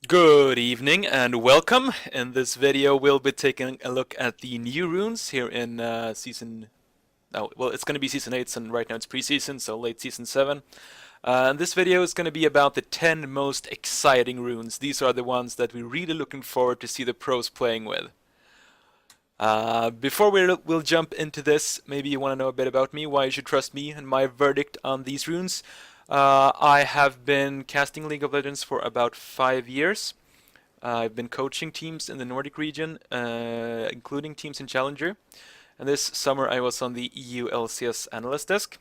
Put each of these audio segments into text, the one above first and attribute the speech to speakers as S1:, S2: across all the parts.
S1: Good evening and welcome. In this video we'll be taking a look at the new runes here in season... Oh, well, it's going to be season 8 and right now it's pre-season, so late season 7. And this video is going to be about the 10 most exciting runes. These are the ones that we're really looking forward to see the pros playing with. Before we'll jump into this, maybe you want to know a bit about me, why you should trust me and my verdict on these runes. I have been casting League of Legends for about 5 years. I've been coaching teams in the Nordic region, including teams in Challenger. And this summer I was on the EU LCS analyst desk.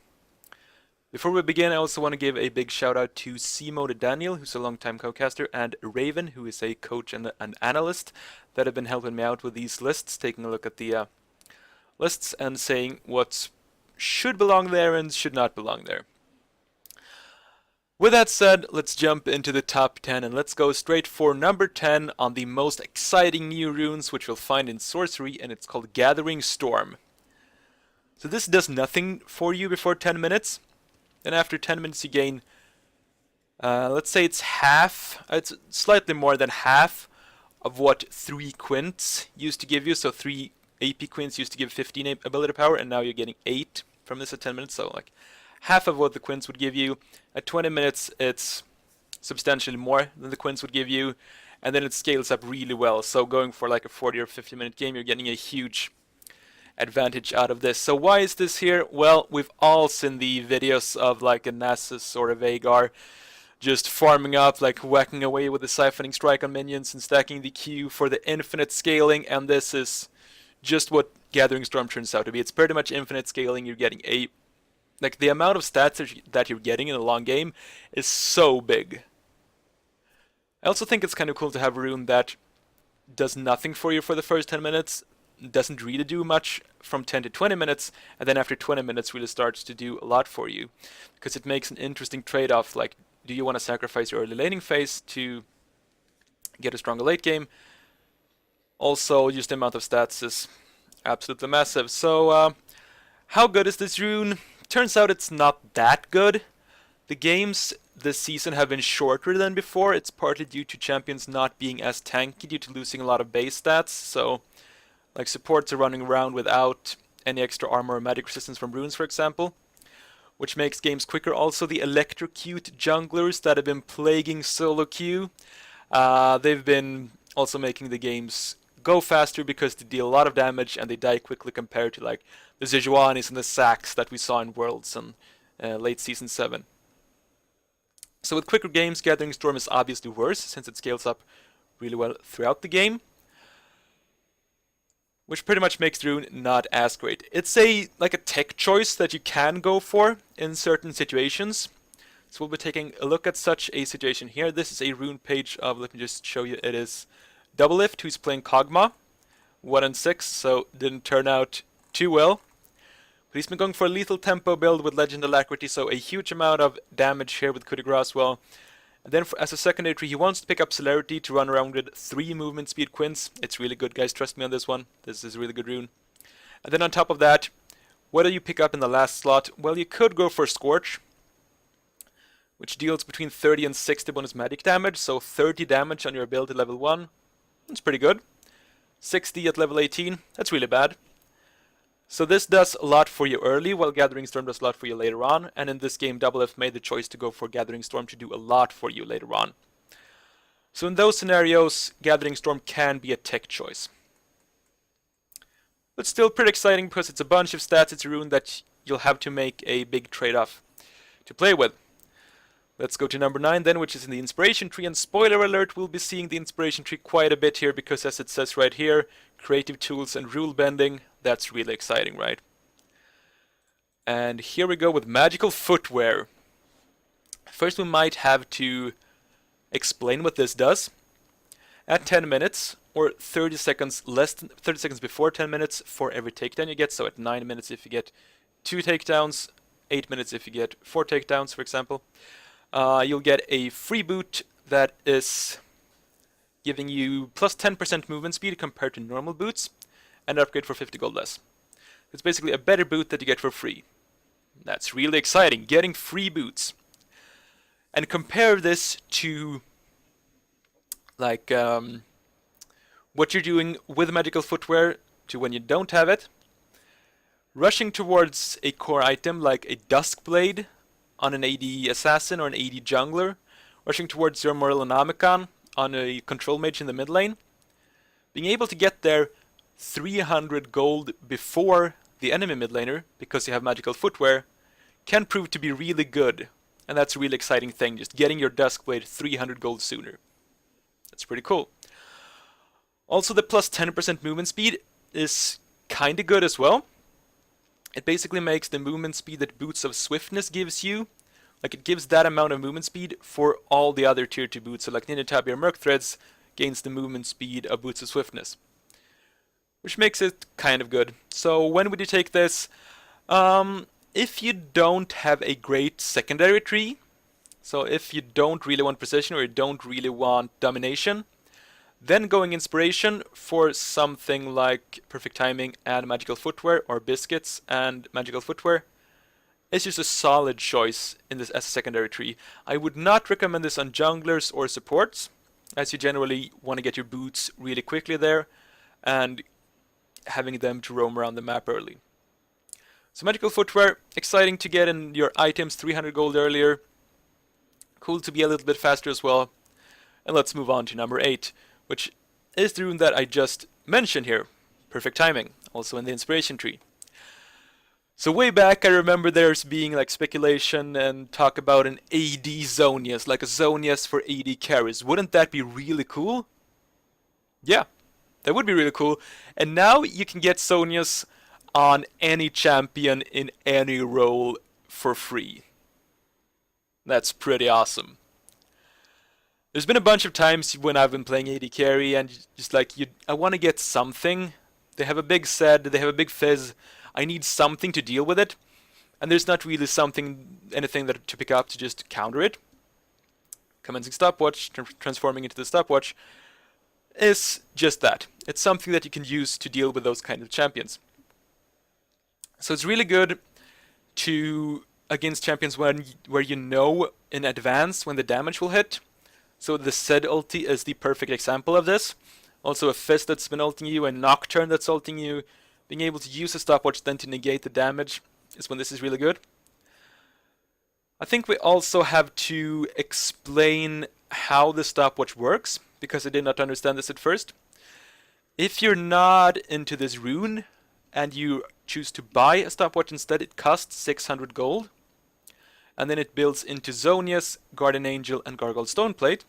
S1: Before we begin, I also want to give a big shout out to Simo Daniel, who's a longtime co-caster, and Raven, who is a coach and an analyst that have been helping me out with these lists, taking a look at the lists and saying what should belong there and should not belong there. With that said, let's jump into the top 10 and let's go straight for number 10 on the most exciting new runes which you'll find in Sorcery, and it's called Gathering Storm. So this does nothing for you before 10 minutes, and after 10 minutes you gain, let's say it's slightly more than half of what 3 quints used to give you. So 3 AP quints used to give 15 ability power, and now you're getting 8 from this at 10 minutes, so like half of what the quints would give you. At 20 minutes, it's substantially more than the quints would give you, and then it scales up really well. So going for like a 40 or 50 minute game, you're getting a huge advantage out of this. So why is this here? Well, we've all seen the videos of like a Nasus or a Veigar just farming up, like whacking away with the siphoning strike on minions and stacking the Q for the infinite scaling, and this is just what Gathering Storm turns out to be. It's pretty much infinite scaling. You're getting like the amount of stats that you're getting in a long game is so big. I also think it's kind of cool to have a rune that does nothing for you for the first 10 minutes, doesn't really do much from 10 to 20 minutes, and then after 20 minutes really starts to do a lot for you. Because it makes an interesting trade-off, like, do you want to sacrifice your early laning phase to get a stronger late game? Also, just the amount of stats is absolutely massive. So, how good is this rune? Turns out it's not that good. The games this season have been shorter than before. It's partly due to champions not being as tanky due to losing a lot of base stats. So, like supports are running around without any extra armor or magic resistance from runes, for example, which makes games quicker. Also, the electrocute junglers that have been plaguing solo queue, they've been also making the games go faster because they deal a lot of damage and they die quickly compared to like the Sejuanis and the Sacks that we saw in Worlds and late season 7. So with quicker games, Gathering Storm is obviously worse since it scales up really well throughout the game, which pretty much makes the rune not as great. It's like a tech choice that you can go for in certain situations. So we'll be taking a look at such a situation here. This is a rune page of, let me just show you, it is Doublelift, who's playing Kog'maw, 1 and 6, so didn't turn out too well. But he's been going for a lethal tempo build with Legend Alacrity, so a huge amount of damage here with Coup de Grace as well. And then as a secondary tree, he wants to pick up Celerity to run around with 3 movement speed quints. It's really good, guys, trust me on this one. This is a really good rune. And then on top of that, what do you pick up in the last slot? Well, you could go for Scorch, which deals between 30 and 60 bonus magic damage, so 30 damage on your ability level 1. That's pretty good. 60 at level 18, that's really bad. So this does a lot for you early, while Gathering Storm does a lot for you later on, and in this game Doublelift made the choice to go for Gathering Storm to do a lot for you later on. So in those scenarios, Gathering Storm can be a tech choice. But still pretty exciting because it's a bunch of stats, it's a rune that you'll have to make a big trade-off to play with. Let's go to number 9 then, which is in the Inspiration Tree, and spoiler alert, we'll be seeing the Inspiration Tree quite a bit here because as it says right here, creative tools and rule bending, that's really exciting, right? And here we go with Magical Footwear. First we might have to explain what this does. At 10 minutes, or 30 seconds before 10 minutes for every takedown you get, so at 9 minutes if you get 2 takedowns, 8 minutes if you get 4 takedowns, for example. You'll get a free boot that is giving you plus 10% movement speed compared to normal boots, and an upgrade for 50 gold less. It's basically a better boot that you get for free. That's really exciting, getting free boots. And compare this to like what you're doing with magical footwear to when you don't have it. Rushing towards a core item like a Dusk Blade on an AD Assassin or an AD Jungler. Rushing towards your Morellonomicon on a Control Mage in the mid lane. Being able to get there 300 gold before the enemy mid laner, because you have magical footwear, can prove to be really good. And that's a really exciting thing, just getting your Duskblade 300 gold sooner. That's pretty cool. Also, the plus 10% movement speed is kinda good as well. It basically makes the movement speed that Boots of Swiftness gives you, like it gives that amount of movement speed for all the other tier 2 boots. So like Ninja Tabi or Merc Threads gains the movement speed of Boots of Swiftness, which makes it kind of good. So when would you take this? If you don't have a great secondary tree, so if you don't really want precision or you don't really want domination, then going Inspiration for something like Perfect Timing and Magical Footwear, or Biscuits and Magical Footwear, is just a solid choice in this as a secondary tree. I would not recommend this on junglers or supports, as you generally want to get your boots really quickly there, and having them to roam around the map early. So Magical Footwear, exciting to get in your items 300 gold earlier. Cool to be a little bit faster as well. And let's move on to number 8, which is the rune that I just mentioned here. Perfect Timing, also in the Inspiration tree. So way back I remember there's being like speculation and talk about an AD Zonius, like a Zonius for AD carries. Wouldn't that be really cool? Yeah, that would be really cool. And now you can get Zonius on any champion in any role for free. That's pretty awesome. There's been a bunch of times when I've been playing AD carry and just like, I want to get something. They have a big Zed, they have a big Fizz. I need something to deal with it. And there's not really anything to pick up to just counter it. Commencing Stopwatch, transforming into the Stopwatch, is just that. It's something that you can use to deal with those kind of champions. So it's really good against champions where you know in advance when the damage will hit. So the Zed ulti is the perfect example of this. Also a Fist that's been ulting you, a Nocturne that's ulting you. Being able to use a Stopwatch then to negate the damage is when this is really good. I think we also have to explain how the Stopwatch works, because I did not understand this at first. If you're not into this rune, and you choose to buy a Stopwatch instead, it costs 600 gold. And then it builds into Zonius, Guardian Angel, and Gargoyle Stoneplate.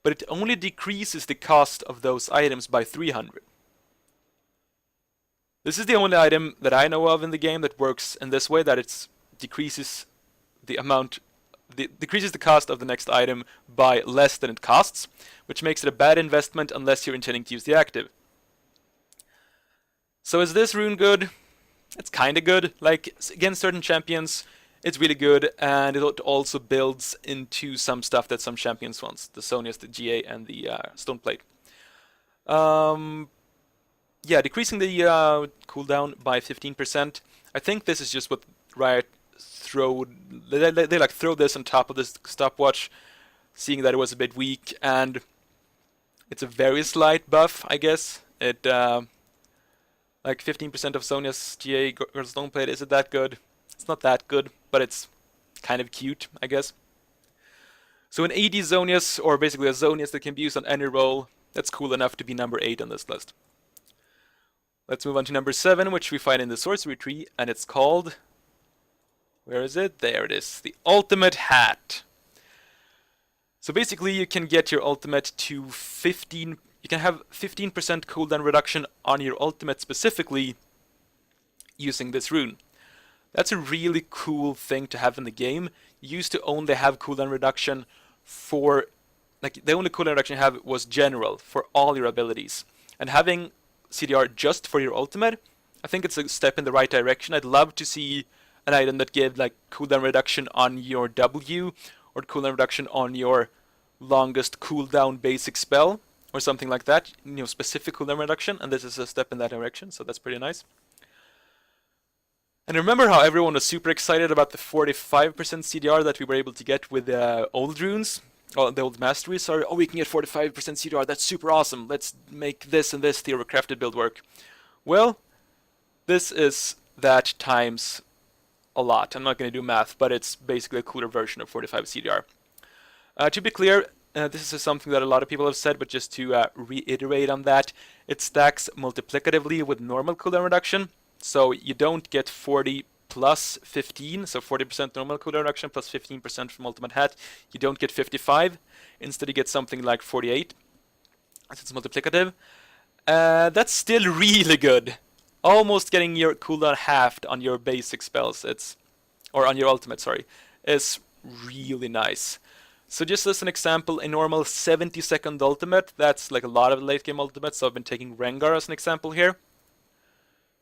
S1: But it only decreases the cost of those items by 300. This is the only item that I know of in the game that works in this way, that it decreases the cost of the next item by less than it costs, which makes it a bad investment unless you're intending to use the active. So is this rune good? It's kinda good. Like, against certain champions, it's really good, and it also builds into some stuff that some champions want. The Zonius, the GA, and the Stoneplate. Yeah, decreasing the cooldown by 15%. I think this is just what Riot they like throw this on top of this Stopwatch, seeing that it was a bit weak, and it's a very slight buff, I guess. It like 15% of Zonia's GA Stoneplate, is it that good? It's not that good, but it's kind of cute, I guess. So an AD Zonius, or basically a Zonius that can be used on any role, that's cool enough to be number 8 on this list. Let's move on to number 7, which we find in the sorcery tree, and it's called... Where is it? There it is. The Ultimate Hat. So basically you can get your ultimate to 15... You can have 15% cooldown reduction on your ultimate specifically using this rune. That's a really cool thing to have in the game. You used to only have cooldown reduction for... Like, the only cooldown reduction you have was general, for all your abilities. And having CDR just for your ultimate, I think it's a step in the right direction. I'd love to see an item that gave like cooldown reduction on your W, or cooldown reduction on your longest cooldown basic spell, or something like that, you know, specific cooldown reduction, and this is a step in that direction, so that's pretty nice. And remember how everyone was super excited about the 45% CDR that we were able to get with old runes? the old masteries are, oh, we can get 45% CDR, that's super awesome, let's make this and this theory-crafted build work. Well, this is that times a lot. I'm not going to do math, but it's basically a cooler version of 45 CDR. To be clear, this is something that a lot of people have said, but just to reiterate on that, it stacks multiplicatively with normal cooldown reduction, so you don't get 40 plus 15, so 40% normal cooldown reduction plus 15% from Ultimate Hat. You don't get 55, instead you get something like 48, as it's multiplicative. That's still really good. Almost getting your cooldown halved on your basic spells, or on your ultimate, sorry, is really nice. So just as an example, a normal 70-second ultimate, that's like a lot of late game ultimates, so I've been taking Rengar as an example here.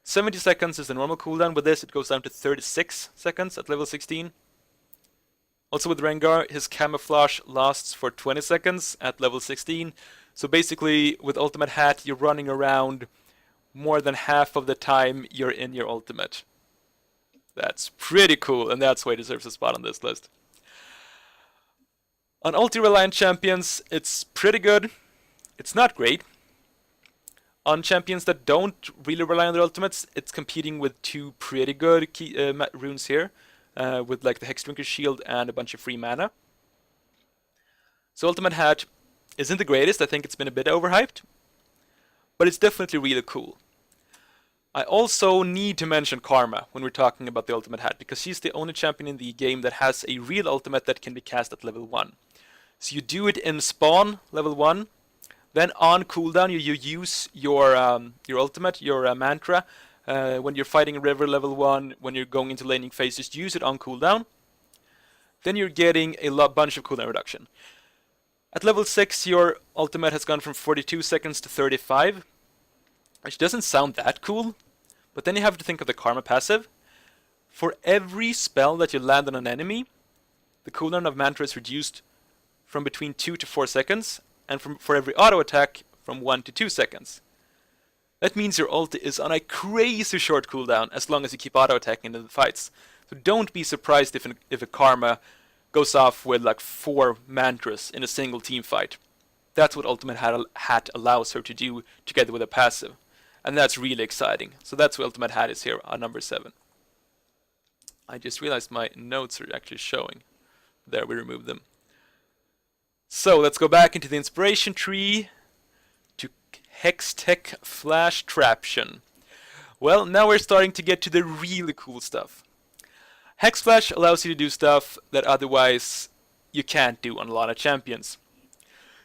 S1: 70 seconds is the normal cooldown. With this, it goes down to 36 seconds at level 16. Also with Rengar, his camouflage lasts for 20 seconds at level 16. So basically, with Ultimate Hat, you're running around more than half of the time you're in your ultimate. That's pretty cool, and that's why it deserves a spot on this list. On ulti-reliant champions, it's pretty good. It's not great. On champions that don't really rely on their ultimates, it's competing with two pretty good runes here, with like the Hexdrinker Shield and a bunch of free mana. So Ultimate Hat isn't the greatest. I think it's been a bit overhyped, but it's definitely really cool. I also need to mention Karma when we're talking about the Ultimate Hat, because she's the only champion in the game that has a real ultimate that can be cast at level 1. So you do it in spawn, level 1, then on cooldown you use your ultimate, your mantra, when you're fighting a river level 1, when you're going into laning phase, just use it on cooldown. Then you're getting a bunch of cooldown reduction. At level 6 your ultimate has gone from 42 seconds to 35, which doesn't sound that cool, but then you have to think of the Karma passive. For every spell that you land on an enemy, the cooldown of mantra is reduced from between 2 to 4 seconds, and for every auto attack from 1 to 2 seconds. That means your ulti is on a crazy short cooldown as long as you keep auto attacking in the fights. So don't be surprised if a Karma goes off with like 4 mantras in a single team fight. That's what Ultimate Hat allows her to do together with a passive. And that's really exciting. So that's what Ultimate Hat is here on number 7. I just realized my notes are actually showing. There, we removed them. So let's go back into the inspiration tree to Hextech Flashtraption. Well, now we're starting to get to the really cool stuff. Hex Flash allows you to do stuff that otherwise you can't do on a lot of champions.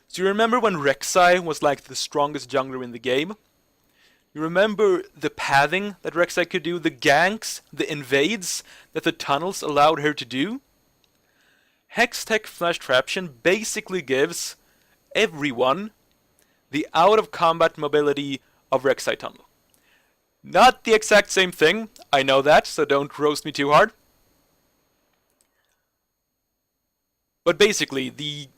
S1: So you remember when Rek'Sai was like the strongest jungler in the game? You remember the pathing that Rek'Sai could do, the ganks, the invades that the tunnels allowed her to do? Hextech Flashtraption basically gives everyone the out-of-combat mobility of Rek'Sai Tunnel. Not the exact same thing, I know that, so don't roast me too hard. But basically, the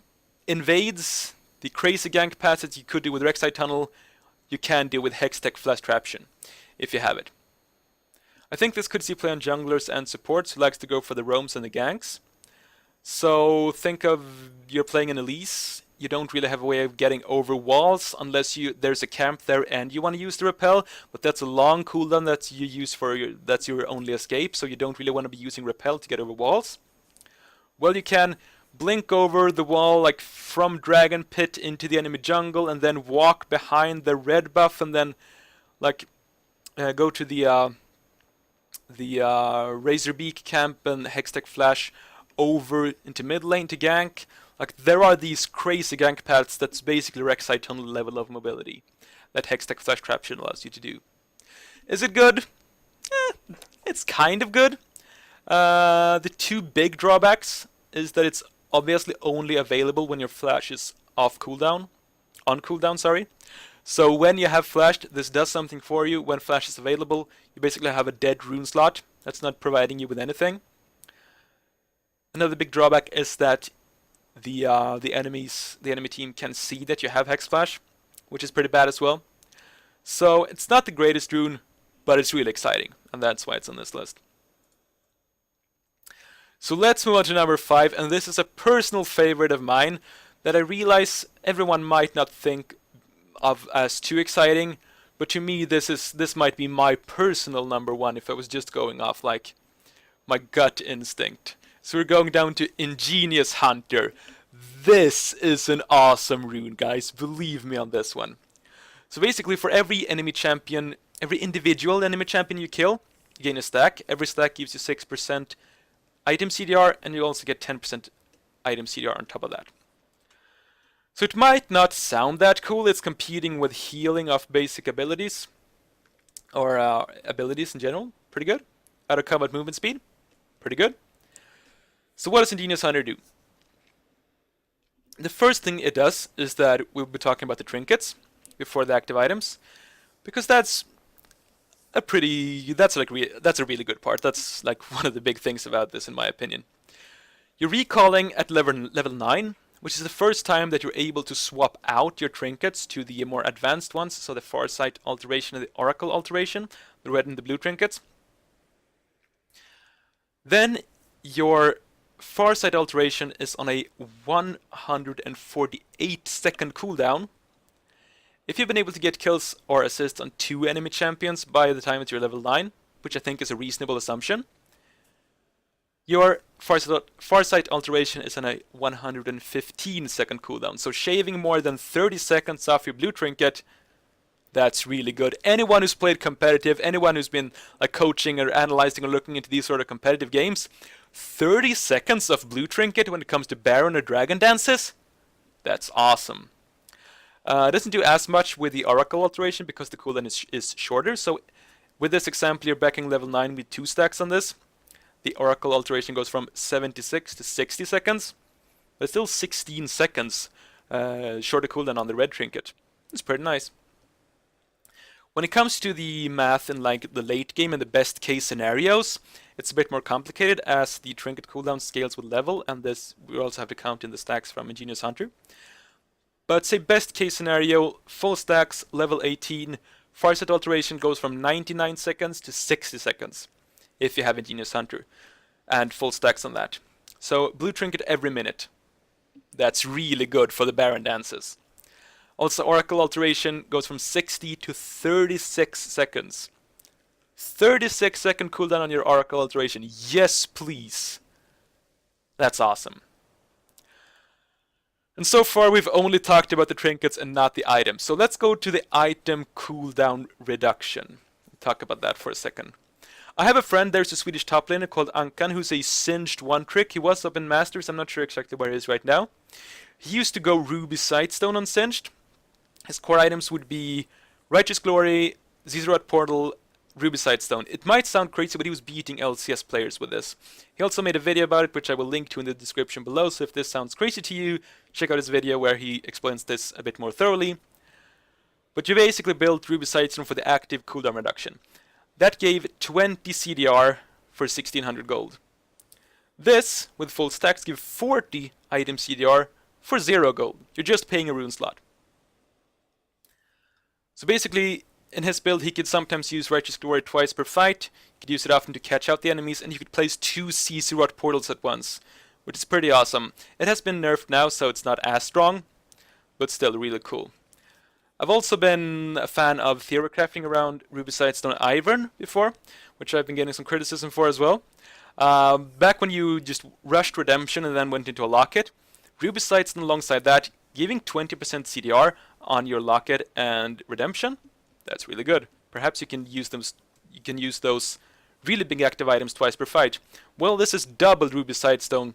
S1: invades, the crazy gank paths that you could do with Rek'Sai Tunnel, you can do with Hextech Flashtraption, if you have it. I think this could see play on junglers and supports who likes to go for the roams and the ganks. So think of you're playing an Elise, you don't really have a way of getting over walls unless there's a camp there and you want to use the repel, but that's a long cooldown that you use that's your only escape, so you don't really want to be using repel to get over walls. Well, you can blink over the wall like from Dragon Pit into the enemy jungle and then walk behind the red buff and then like go to the Razorbeak camp and Hextech Flash over into mid lane to gank. Like there are these crazy gank paths that's basically Rek'Sai Tunnel level of mobility that Hextech Flashtraption allows you to do. Is it good? It's kind of good. The two big drawbacks is that it's obviously only available when your flash is on cooldown, sorry. So when you have flashed, this does something for you. When flash is available, you basically have a dead rune slot that's not providing you with anything. Another big drawback is that the enemy team can see that you have Hex Flash, which is pretty bad as well. So it's not the greatest rune, but it's really exciting, and that's why it's on this list. So let's move on to number 5, and this is a personal favorite of mine that I realize everyone might not think of as too exciting, but to me this might be my personal number 1 if I was just going off like my gut instinct. So we're going down to Ingenious Hunter. This is an awesome rune, guys. Believe me on this one. So basically, for every enemy champion, every individual enemy champion you kill, you gain a stack. Every stack gives you 6% item CDR, and you also get 10% item CDR on top of that. So it might not sound that cool. It's competing with healing of basic abilities, or abilities in general. Pretty good. Out of combat movement speed. Pretty good. So what does Ingenious Hunter do? The first thing it does is that we'll be talking about the trinkets before the active items, because that's a really good part. That's like one of the big things about this, in my opinion. You're recalling at level 9, which is the first time that you're able to swap out your trinkets to the more advanced ones, so the Farsight alteration and the Oracle alteration, the red and the blue trinkets. Then your Farsight alteration is on a 148 second cooldown. If you've been able to get kills or assists on 2 enemy champions by the time that you're level 9, which I think is a reasonable assumption, your Farsight alteration is on a 115 second cooldown. So shaving more than 30 seconds off your blue trinket, that's really good. Anyone who's played competitive, anyone who's been like coaching or analyzing or looking into these sort of competitive games, 30 seconds of blue trinket when it comes to Baron or Dragon dances, that's awesome. It doesn't do as much with the Oracle alteration because the cooldown is shorter. So with this example, you're backing level 9 with 2 stacks on this. The Oracle alteration goes from 76 to 60 seconds, but still 16 seconds shorter cooldown on the red trinket. It's pretty nice. When it comes to the math in like the late game and the best case scenarios, it's a bit more complicated as the trinket cooldown scales with level, and this we also have to count in the stacks from Ingenious Hunter. But say best case scenario, full stacks, level 18, Farsight alteration goes from 99 seconds to 60 seconds if you have Ingenious Hunter, and full stacks on that. So blue trinket every minute. That's really good for the Baron dances. Also Oracle alteration goes from 60 to 36 seconds. 36 second cooldown on your Oracle alteration. Yes, please. That's awesome. And so far we've only talked about the trinkets and not the items. So let's go to the item cooldown reduction. Talk about that for a second. I have a friend, there's a Swedish top laner called Ankan, who's a Singed one trick. He was up in Masters, I'm not sure exactly where he is right now. He used to go Ruby Sightstone on Singed. His core items would be Righteous Glory, Zizrat Portal, Ruby Sightstone. It might sound crazy, but he was beating LCS players with this. He also made a video about it, which I will link to in the description below, so if this sounds crazy to you, check out his video where he explains this a bit more thoroughly. But you basically built Ruby Sightstone for the active cooldown reduction. That gave 20 CDR for 1600 gold. This, with full stacks, gives 40 item CDR for 0 gold. You're just paying a rune slot. So basically, in his build, he could sometimes use Righteous Glory twice per fight. He could use it often to catch out the enemies, and he could place 2 Zizrat portals at once, which is pretty awesome. It has been nerfed now, so it's not as strong, but still really cool. I've also been a fan of theory crafting around Ruby Sightstone Ivern before, which I've been getting some criticism for as well. Back when you just rushed Redemption and then went into a Locket, Ruby Sightstone alongside that, giving 20% CDR on your Locket and Redemption, that's really good. Perhaps you can use them. You can use those really big active items twice per fight. Well, this is double Ruby Sightstone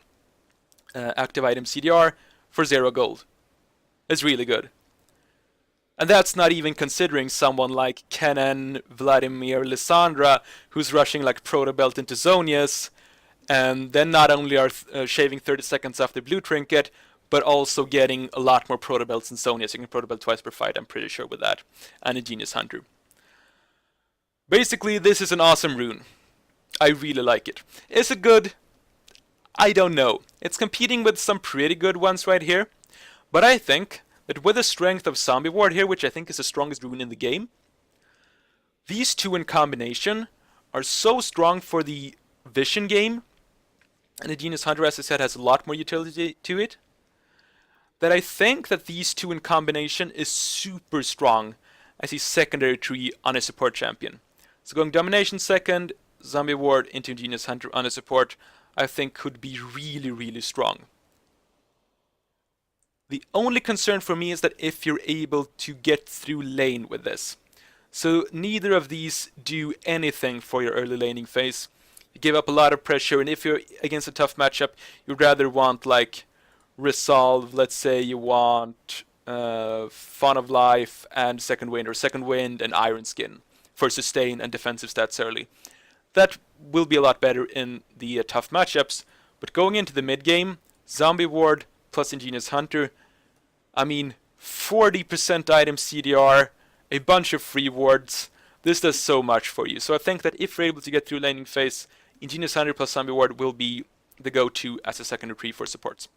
S1: active item CDR for 0 gold. It's really good. And that's not even considering someone like Kennen, Vladimir, Lissandra, who's rushing like Proto Belt into Zonius, and then not only are shaving 30 seconds off the blue trinket, but also getting a lot more Proto Belts and Zonius. You can Proto Belt twice per fight, I'm pretty sure with that. And Ingenious Hunter. Basically, this is an awesome rune. I really like it. Is it good? I don't know. It's competing with some pretty good ones right here. But I think that with the strength of Zombie Ward here, which I think is the strongest rune in the game, these two in combination are so strong for the Vision game and Ingenious Hunter, as I said, has a lot more utility to it, that I think that these two in combination is super strong as a secondary tree on a support champion. So going Domination second, Zombie Ward into Ingenious Hunter on a support, I think could be really, really strong. The only concern for me is that if you're able to get through lane with this. So neither of these do anything for your early laning phase. You give up a lot of pressure, and if you're against a tough matchup, you'd rather want like Resolve, let's say you want Fun of Life and Second Wind, or Second Wind and Iron Skin for sustain and defensive stats early. That will be a lot better in the tough matchups, but going into the mid game, Zombie Ward plus Ingenious Hunter, I mean 40% item CDR, a bunch of free wards, this does so much for you. So I think that if you're able to get through laning phase, Ingenious Hunter plus Zombie Ward will be the go-to as a secondary tree for supports.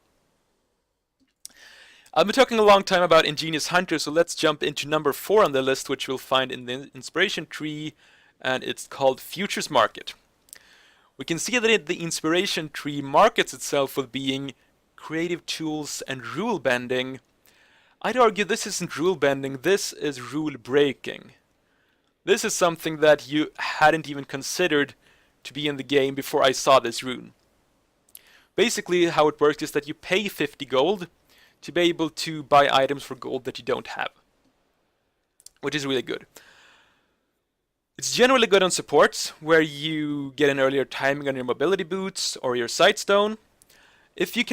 S1: I've been talking a long time about Ingenious Hunter, so let's jump into number 4 on the list, which you'll find in the inspiration tree, and it's called Futures Market. We can see that the inspiration tree markets itself with being creative tools and rule bending. I'd argue this isn't rule bending, this is rule breaking. This is something that you hadn't even considered to be in the game before I saw this rune. Basically how it works is that you pay 50 gold to be able to buy items for gold that you don't have, which is really good. It's generally good on supports, where you get an earlier timing on your mobility boots or your sightstone. If you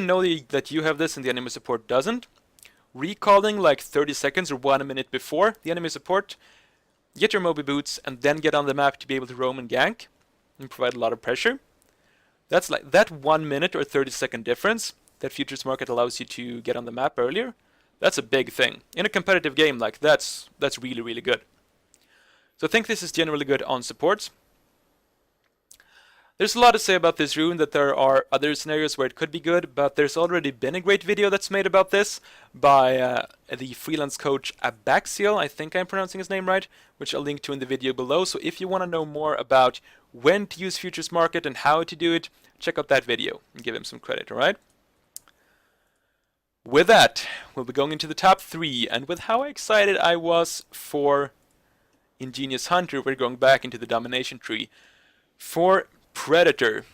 S1: know that you have this and the enemy support doesn't, recalling like 30 seconds or 1 minute before the enemy support, get your mobi boots and then get on the map to be able to roam and gank and provide a lot of pressure. That's like that 1 minute or 30-second difference that Futures Market allows you to get on the map earlier. That's a big thing. In a competitive game, like that's really, really good. So I think this is generally good on supports. There's a lot to say about this rune, that there are other scenarios where it could be good, but there's already been a great video that's made about this by the freelance coach Abaxial, I think I'm pronouncing his name right, which I'll link to in the video below. So if you want to know more about when to use Futures Market and how to do it, check out that video and give him some credit, alright? With that, we'll be going into the top 3, and with how excited I was for Ingenious Hunter, we're going back into the domination tree. For Predator,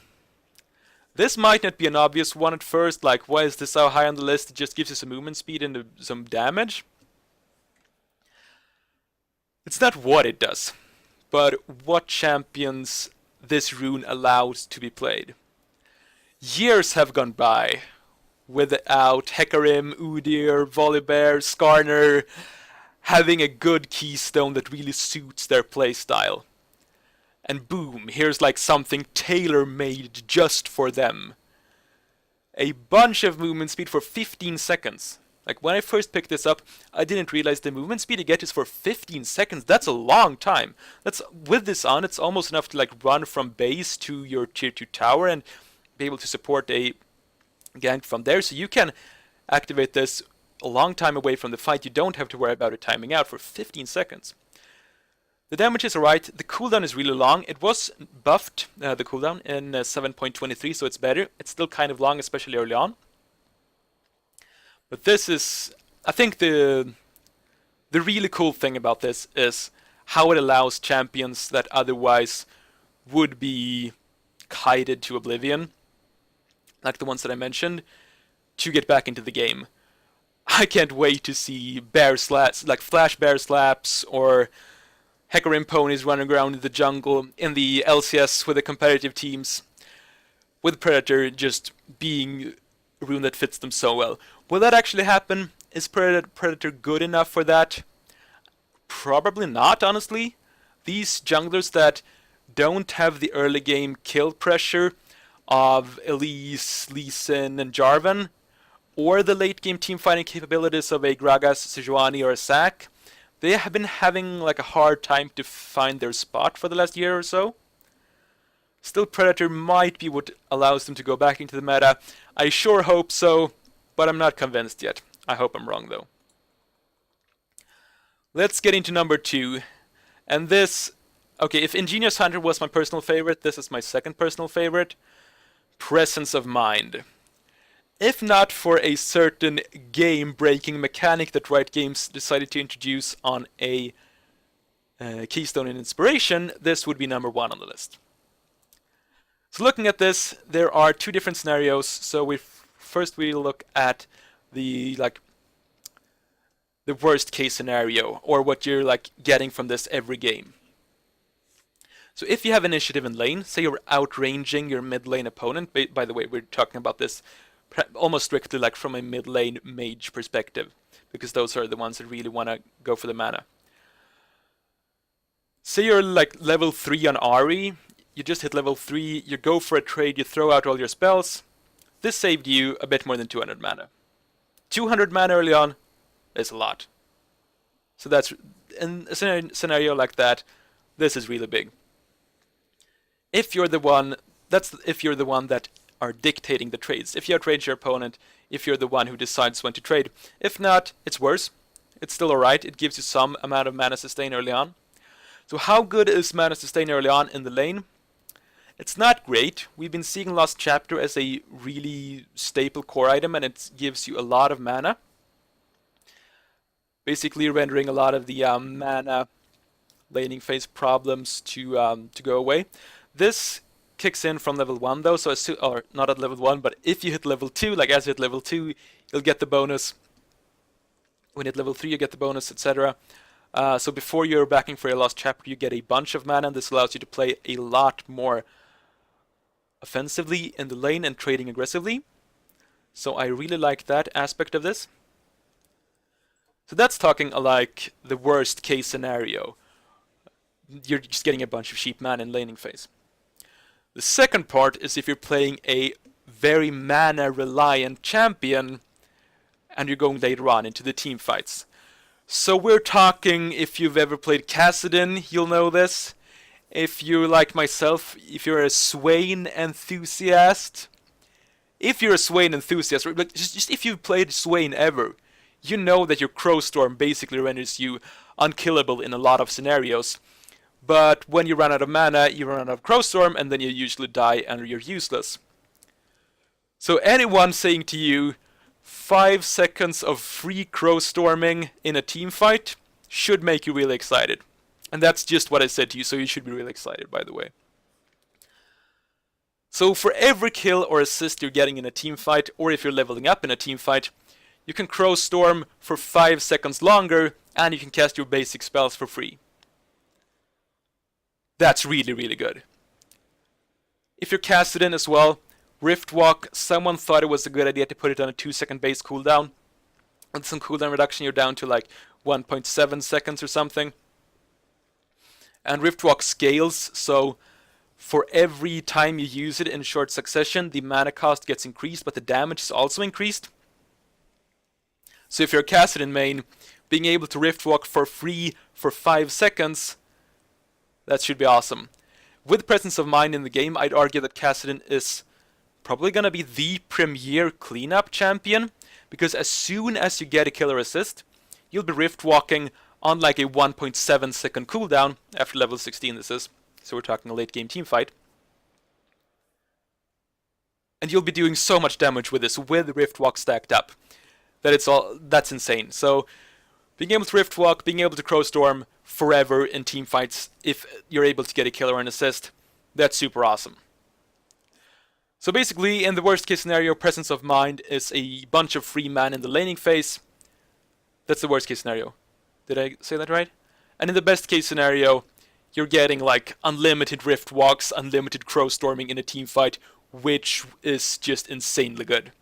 S1: this might not be an obvious one at first, like why is this so high on the list? It just gives you some movement speed and some damage. It's not what it does, but what champions this rune allows to be played. Years have gone by without Hecarim, Udyr, Volibear, Skarner having a good keystone that really suits their playstyle. And boom, here's like something tailor-made just for them. A bunch of movement speed for 15 seconds. Like when I first picked this up, I didn't realize the movement speed you get is for 15 seconds. That's a long time. With this on, it's almost enough to like run from base to your tier 2 tower and be able to support a gank from there. So you can activate this a long time away from the fight. You don't have to worry about it timing out for 15 seconds. The damage is alright. The cooldown is really long. It was buffed, the cooldown, in 7.23, so it's better. It's still kind of long, especially early on. But this is, I think the really cool thing about this is how it allows champions that otherwise would be kited to oblivion, like the ones that I mentioned, to get back into the game. I can't wait to see bear slaps, like flash bear slaps, or Hecarim ponies running around in the jungle in the LCS with the competitive teams, with Predator just being a rune that fits them so well. Will that actually happen? Is Predator good enough for that? Probably not, honestly. These junglers that don't have the early game kill pressure of Elise, Lee Sin, and Jarvan, or the late game team fighting capabilities of a Gragas, Sejuani, or a Zac, they have been having like a hard time to find their spot for the last year or so. Still, Predator might be what allows them to go back into the meta. I sure hope so, but I'm not convinced yet. I hope I'm wrong though. Let's get into number 2. And this, okay, if Ingenious Hunter was my personal favorite, this is my second personal favorite. Presence of Mind. If not for a certain game-breaking mechanic that Riot Games decided to introduce on a Keystone in Inspiration, this would be number 1 on the list. So looking at this, there are 2 different scenarios. So first we look at the worst case scenario, or what you're getting from this every game. So if you have initiative in lane, say you're outranging your mid lane opponent. By the way, we're talking about this almost strictly from a mid lane mage perspective, because those are the ones that really want to go for the mana. Say you're level 3 on Ahri, you just hit level 3, you go for a trade, you throw out all your spells. This saved you a bit more than 200 mana. 200 mana early on is a lot. So that's, in a scenario like that, this is really big. If you're the one, if you're the one that are dictating the trades. If you outrage your opponent, if you're the one who decides when to trade. If not, it's worse. It's still alright. It gives you some amount of mana sustain early on. So how good is mana sustain early on in the lane? It's not great. We've been seeing Lost Chapter as a really staple core item, and it gives you a lot of mana. Basically rendering a lot of the mana laning phase problems to go away. This kicks in from level 1 though, so or not at level 1, but if you hit level 2, as you hit level 2, you'll get the bonus. When you hit level 3, you get the bonus, etc. So before you're backing for your Lost Chapter, you get a bunch of mana, and this allows you to play a lot more offensively in the lane and trading aggressively. So I really like that aspect of this. So that's talking the worst case scenario. You're just getting a bunch of cheap mana in laning phase. The second part is if you're playing a very mana reliant champion and you're going later on into the team fights. So we're talking, if you've ever played Kassadin, you'll know this. If you're like myself, if you're a Swain enthusiast, just if you've played Swain ever, you know that your Crowstorm basically renders you unkillable in a lot of scenarios. But when you run out of mana, you run out of Crowstorm, and then you usually die and you're useless. So anyone saying to you, 5 seconds of free Crowstorming in a team fight should make you really excited. And that's just what I said to you, so you should be really excited, by the way. So for every kill or assist you're getting in a team fight, or if you're leveling up in a team fight, you can Crowstorm for 5 seconds longer, and you can cast your basic spells for free. That's really, really good. If you're Kassadin as well, Riftwalk, someone thought it was a good idea to put it on a 2-second base cooldown. With some cooldown reduction, you're down to 1.7 seconds or something. And Riftwalk scales, so for every time you use it in short succession, the mana cost gets increased, but the damage is also increased. So if you're a Kassadin main, being able to Riftwalk for free for 5 seconds, that should be awesome. With Presence of Mind in the game, I'd argue that Kassadin is probably going to be the premier cleanup champion, because as soon as you get a killer assist, you'll be Riftwalking on a 1.7 second cooldown after level 16 this is, so we're talking a late game team fight. And you'll be doing so much damage with this, with Riftwalk stacked up, that's insane. So being able to Riftwalk, being able to Crowstorm forever in team fights, if you're able to get a kill or an assist, that's super awesome. So basically, in the worst case scenario, Presence of Mind is a bunch of free mana in the laning phase. That's the worst case scenario. Did I say that right? And in the best case scenario, you're getting unlimited Riftwalks, unlimited Crowstorming in a team fight, which is just insanely good.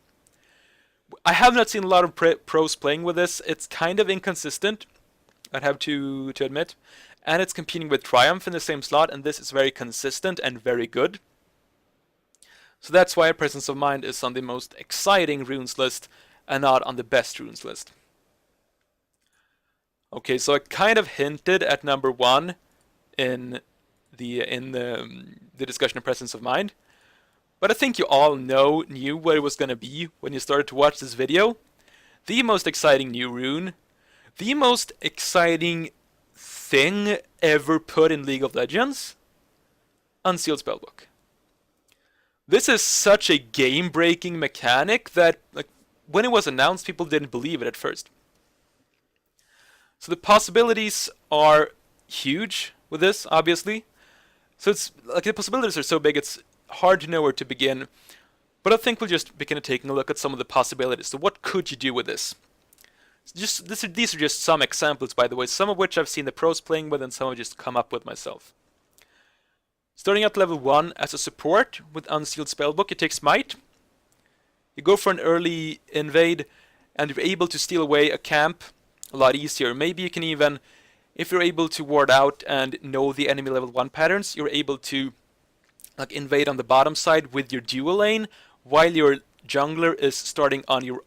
S1: I have not seen a lot of pros playing with this. It's kind of inconsistent, I'd have to admit. And it's competing with Triumph in the same slot, and this is very consistent and very good. So that's why Presence of Mind is on the most exciting runes list and not on the best runes list. Okay, so I kind of hinted at number 1 in the discussion of Presence of Mind. But I think you all knew what it was going to be when you started to watch this video. The most exciting new rune. The most exciting thing ever put in League of Legends. Unsealed Spellbook. This is such a game-breaking mechanic that, like, when it was announced, people didn't believe it at first. So the possibilities are huge with this, obviously. So it's like the possibilities are so big, it's hard to know where to begin. But I think we'll just begin taking a look at some of the possibilities. So what could you do with this? These are just some examples, by the way, some of which I've seen the pros playing with and some I've just come up with myself. Starting at level 1 as a support with Unsealed Spellbook, it takes Might. You go for an early invade and you're able to steal away a camp a lot easier. Maybe you can even, if you're able to ward out and know the enemy level 1 patterns, you're able to like invade on the bottom side with your dual lane while your jungler is starting on your,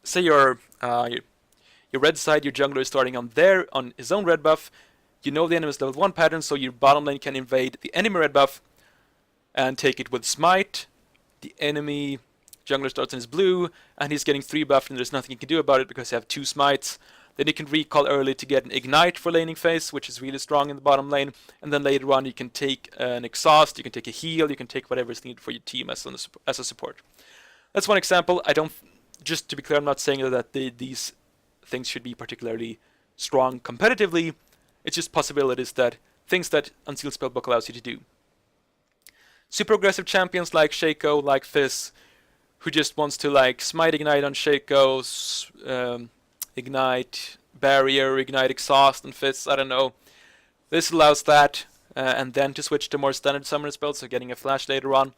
S1: say your red side, your jungler is starting on his own red buff. You know the enemy's level 1 pattern, so your bottom lane can invade the enemy red buff and take it with Smite. The enemy jungler starts on his blue, and he's getting 3 buffed, and there's nothing you can do about it because you have 2 smites. Then you can recall early to get an Ignite for laning phase, which is really strong in the bottom lane. And then later on you can take an Exhaust, you can take a heal, you can take whatever is needed for your team as a support. That's one example. Just to be clear, I'm not saying that these things should be particularly strong competitively. It's just possibilities that things that Unsealed Spellbook allows you to do. Super aggressive champions like Shaco, like Fizz, who just wants to like Smite Ignite on Shaco, Ignite Barrier, Ignite Exhaust and Fizz, I don't know. This allows that, and then to switch to more standard summoner spells, so getting a flash later on.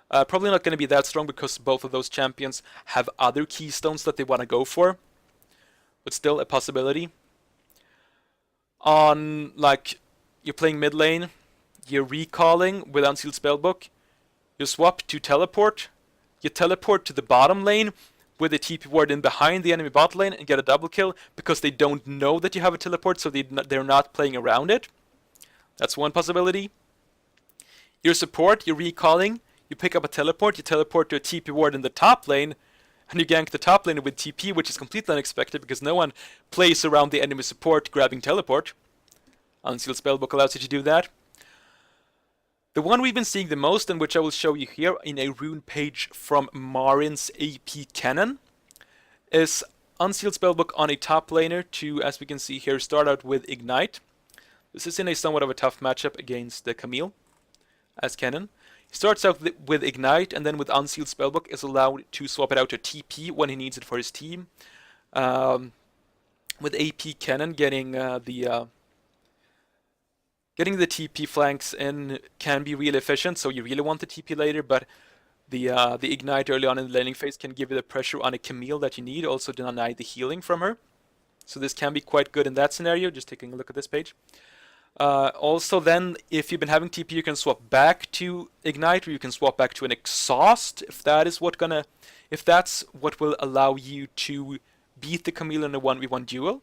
S1: Probably not going to be that strong because both of those champions have other keystones that they want to go for, but still a possibility. On, like, you're playing mid lane, you're recalling with Unsealed Spellbook, you swap to teleport, you teleport to the bottom lane with a TP ward in behind the enemy bot lane and get a double kill because they don't know that you have a teleport, so they're not playing around it. That's one possibility. Your support, you're recalling, you pick up a teleport, you teleport to a TP ward in the top lane, and you gank the top lane with TP, which is completely unexpected because no one plays around the enemy support grabbing teleport. Unsealed Spellbook allows you to do that. The one we've been seeing the most, and which I will show you here in a rune page from Marin's AP Kennen, is Unsealed Spellbook on a top laner to, as we can see here, start out with Ignite. This is in a somewhat of a tough matchup against the Camille as Kennen. He starts out with Ignite, and then with Unsealed Spellbook is allowed to swap it out to TP when he needs it for his team. With AP Kennen getting the TP flanks in can be really efficient, so you really want the TP later, but the Ignite early on in the laning phase can give you the pressure on a Camille that you need, also deny the healing from her. So this can be quite good in that scenario, just taking a look at this page. Also then, if you've been having TP, you can swap back to Ignite, or you can swap back to an Exhaust, if that's what will allow you to beat the Camille in a 1v1 duel.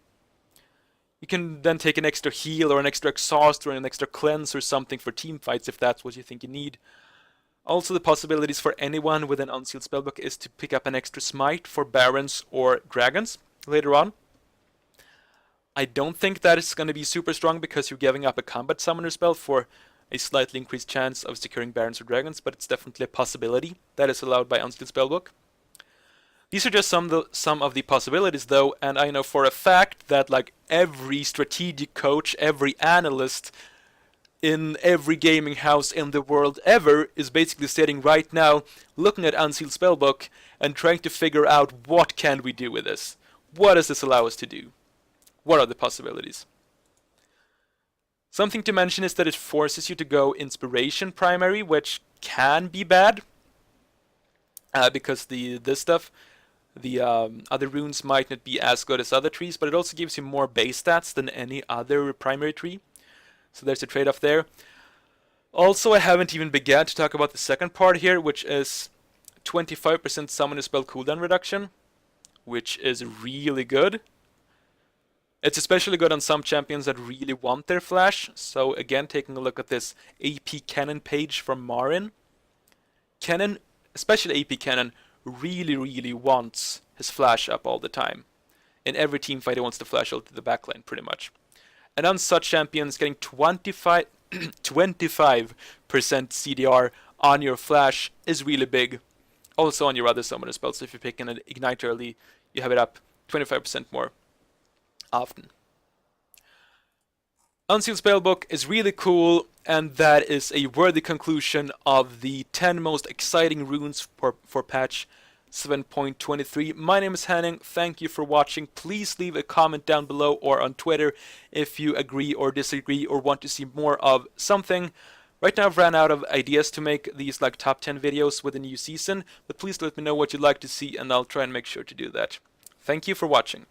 S1: You can then take an extra heal or an extra exhaust or an extra cleanse or something for team fights if that's what you think you need. Also, the possibilities for anyone with an Unsealed Spellbook is to pick up an extra smite for barons or dragons later on. I don't think that is going to be super strong because you're giving up a combat summoner spell for a slightly increased chance of securing barons or dragons, but it's definitely a possibility that is allowed by Unsealed Spellbook. These are just some of the possibilities though, and I know for a fact that like every strategic coach, every analyst in every gaming house in the world ever is basically sitting right now looking at Unsealed Spellbook and trying to figure out what can we do with this? What does this allow us to do? What are the possibilities? Something to mention is that it forces you to go Inspiration primary, which can be bad because this stuff, the other runes might not be as good as other trees, but it also gives you more base stats than any other primary tree. So there's a trade-off there. Also, I haven't even begun to talk about the second part here, which is 25% summoner spell cooldown reduction, which is really good. It's especially good on some champions that really want their flash. So again, taking a look at this AP Kennen page from Marin. Kennen, especially AP Kennen, really wants his flash up all the time. In every team fight he wants to flash out to the backline, pretty much. And on such champions, getting 25% CDR on your flash is really big. Also on your other summoner spells, so if you pick an Ignite early, you have it up 25% more often. Unsealed Spellbook is really cool, and that is a worthy conclusion of the 10 most exciting runes for patch 7.23. My name is Henning, thank you for watching. Please leave a comment down below or on Twitter if you agree or disagree or want to see more of something. Right now I've ran out of ideas to make these like top 10 videos with a new season, but please let me know what you'd like to see and I'll try and make sure to do that. Thank you for watching.